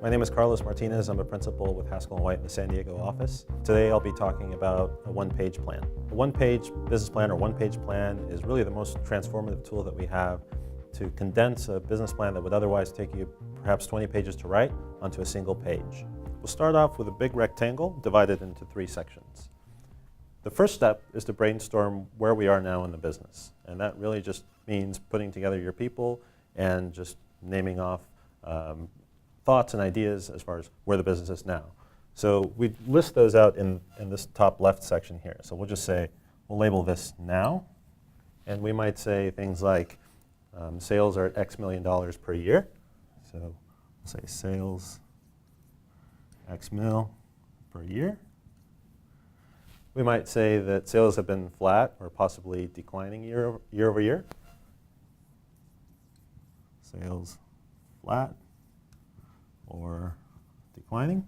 My name is Carlos Martinez. I'm a principal with Haskell & White in the San Diego office. Today I'll be talking about a one-page plan. A one-page business plan or one-page plan is really the most transformative tool that we have to condense a business plan that would otherwise take you perhaps 20 pages to write onto a single page. We'll start off with a big rectangle divided into 3 sections. The first step is to brainstorm where we are now in the business. And that really just means putting together your people and just naming off thoughts and ideas as far as where the business is now. So we list those out in this top left section here. So we'll just say, we'll label this now. And we might say things like sales are at X million dollars per year. So we'll say sales X mil per year. We might say that sales have been flat or possibly declining year over year. Sales flat or declining.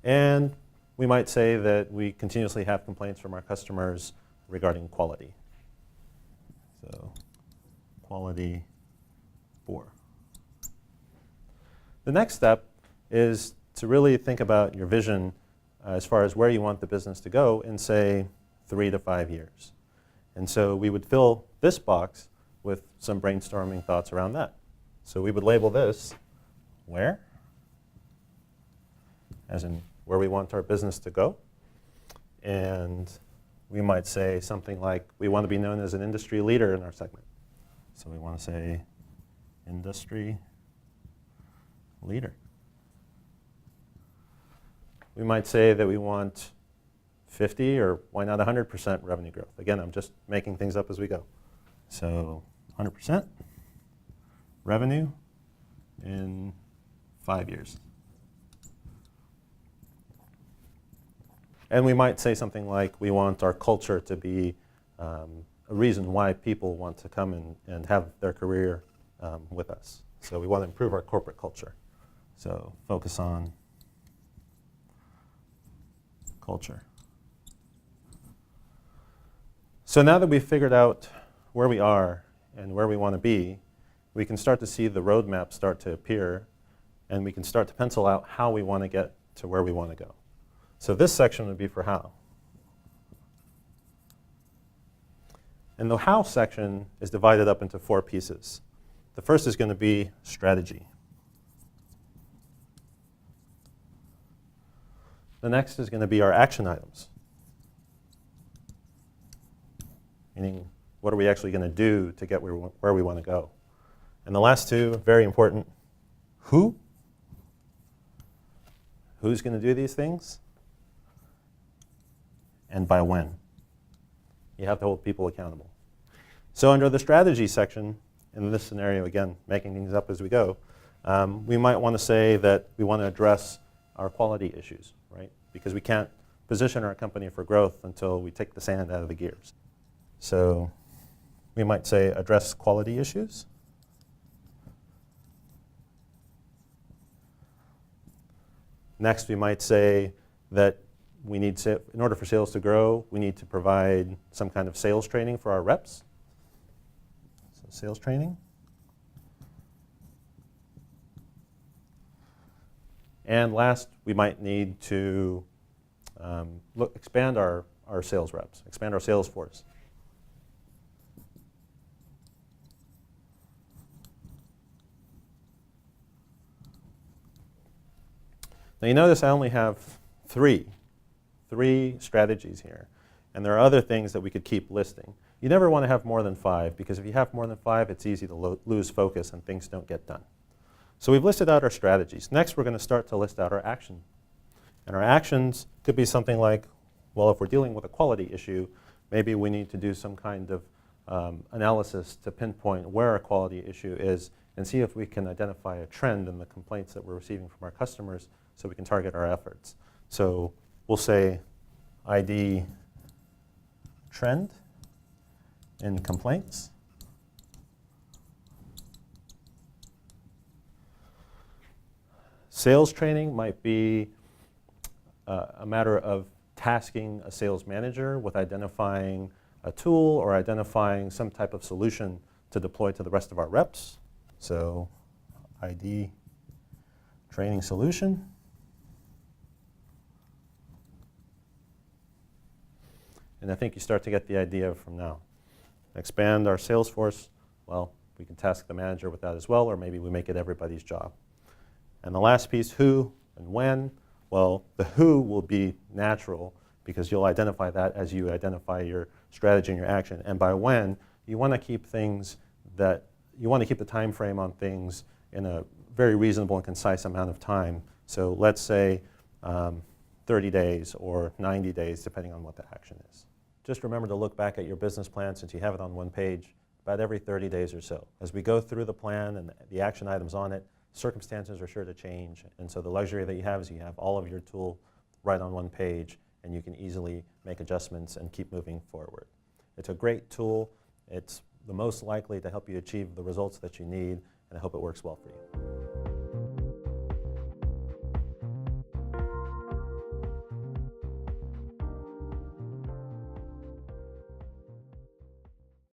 And we might say that we continuously have complaints from our customers regarding quality. So quality poor. The next step is to really think about your vision as far as where you want the business to go in, say, 3 to 5 years. And so we would fill this box with some brainstorming thoughts around that. So we would label this where, as in where we want our business to go. And we might say something like, we want to be known as an industry leader in our segment. So we want to say industry leader. We might say that we want 50 or why not 100% revenue growth. Again, I'm just making things up as we go. So 100% revenue in 5 years. And we might say something like, we want our culture to be a reason why people want to come and have their career with us. So we want to improve our corporate culture. So focus on culture. So now that we've figured out where we are and where we want to be, we can start to see the roadmap start to appear, and we can start to pencil out how we want to get to where we want to go. So this section would be for how. And the how section is divided up into 4 pieces. The first is going to be strategy. The next is going to be our action items, meaning what are we actually going to do to get where we want to go. And the last 2, very important, who? Who's going to do these things? And by when? You have to hold people accountable. So under the strategy section, in this scenario, again, making things up as we go, we might want to say that we want to address our quality issues, right? Because we can't position our company for growth until we take the sand out of the gears. So we might say address quality issues. Next, we might say that we need to, in order for sales to grow, we need to provide some kind of sales training for our reps. So sales training. And last, we might need to expand our sales reps, expand our sales force. Now you notice I only have three strategies here. And there are other things that we could keep listing. You never want to have more than 5, because if you have more than 5, it's easy to lose focus and things don't get done. So we've listed out our strategies. Next, we're going to start to list out our action. And our actions could be something like, well, if we're dealing with a quality issue, maybe we need to do some kind of analysis to pinpoint where a quality issue is and see if we can identify a trend in the complaints that we're receiving from our customers so we can target our efforts. So we'll say ID trend in complaints. Sales training might be a matter of tasking a sales manager with identifying a tool or identifying some type of solution to deploy to the rest of our reps. So ID training solution. And I think you start to get the idea from now. Expand our sales force, well, we can task the manager with that as well, or maybe we make it everybody's job. And the last piece, who and when, well, the who will be natural because you'll identify that as you identify your strategy and your action. And by when, you want to keep things that, you want to keep the time frame on things in a very reasonable and concise amount of time. So let's say 30 days or 90 days, depending on what the action is. Just remember to look back at your business plan, since you have it on one page, about every 30 days or so. As we go through the plan and the action items on it, circumstances are sure to change. And so the luxury that you have is you have all of your tool right on one page, and you can easily make adjustments and keep moving forward. It's a great tool. It's the most likely to help you achieve the results that you need, and I hope it works well for you.